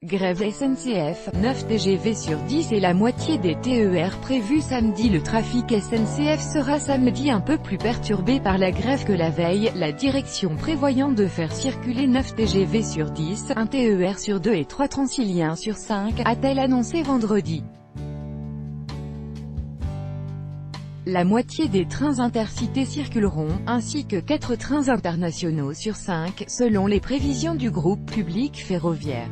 Grève SNCF, 9 TGV sur 10 et la moitié des TER prévus samedi. Le trafic SNCF sera samedi un peu plus perturbé par la grève que la veille, la direction prévoyant de faire circuler 9 TGV sur 10, un TER sur 2 et 3 Transiliens sur 5, a-t-elle annoncé vendredi. La moitié des trains intercités circuleront, ainsi que 4 trains internationaux sur 5, selon les prévisions du groupe public ferroviaire.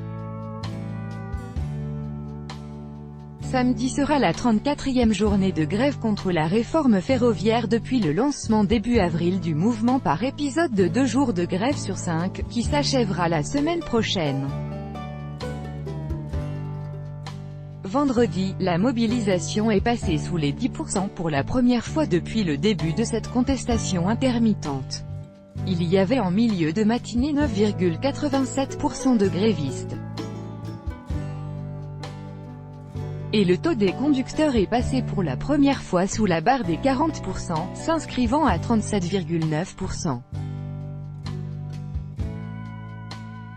Samedi sera la 34e journée de grève contre la réforme ferroviaire depuis le lancement début avril du mouvement par épisode de 2 jours de grève sur 5, qui s'achèvera la semaine prochaine. Vendredi, la mobilisation est passée sous les 10% pour la première fois depuis le début de cette contestation intermittente. Il y avait en milieu de matinée 9,87% de grévistes. Et le taux des conducteurs est passé pour la première fois sous la barre des 40%, s'inscrivant à 37,9%.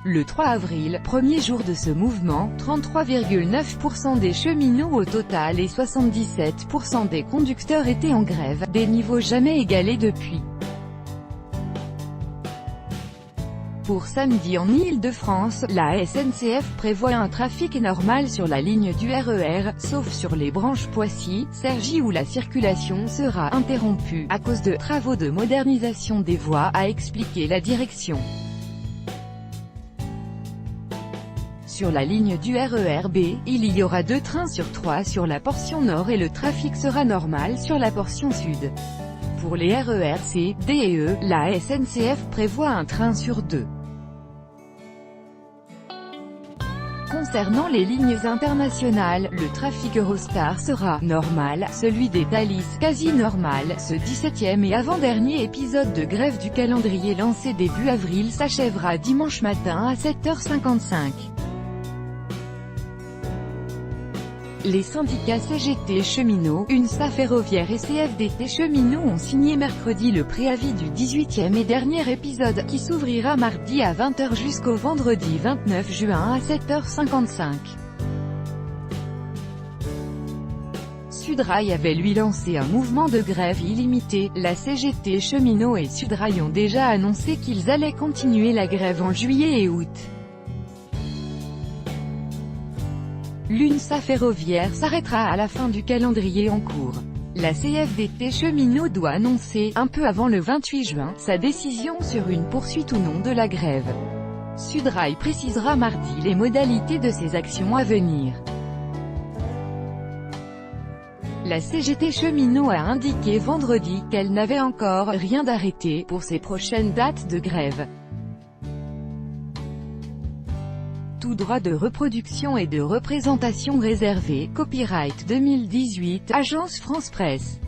Le 3 avril, premier jour de ce mouvement, 33,9% des cheminots au total et 77% des conducteurs étaient en grève, des niveaux jamais égalés depuis. Pour samedi en Île-de-France, la SNCF prévoit un trafic normal sur la ligne du RER, sauf sur les branches Poissy-Cergy où la circulation sera interrompue, à cause de travaux de modernisation des voies, a expliqué la direction. Sur la ligne du RER B, il y aura 2 trains sur 3 sur la portion nord et le trafic sera normal sur la portion sud. Pour les RER C, D et E, la SNCF prévoit un train sur 2. Concernant les lignes internationales, le trafic Eurostar sera normal, celui des Thalys quasi normal. Ce 17e et avant-dernier épisode de grève du calendrier lancé début avril s'achèvera dimanche matin à 7h55. Les syndicats CGT cheminots, UNSA ferroviaire et CFDT cheminots ont signé mercredi le préavis du 18e et dernier épisode, qui s'ouvrira mardi à 20h jusqu'au vendredi 29 juin à 7h55. Sudrail avait lui lancé un mouvement de grève illimité. La CGT cheminots et Sudrail ont déjà annoncé qu'ils allaient continuer la grève en juillet et août. L'UNSA ferroviaire s'arrêtera à la fin du calendrier en cours. La CFDT cheminot doit annoncer, un peu avant le 28 juin, sa décision sur une poursuite ou non de la grève. Sudrail précisera mardi les modalités de ses actions à venir. La CGT cheminot a indiqué vendredi qu'elle n'avait encore rien d'arrêté pour ses prochaines dates de grève. Tout droit de reproduction et de représentation réservé, copyright 2018, Agence France Presse.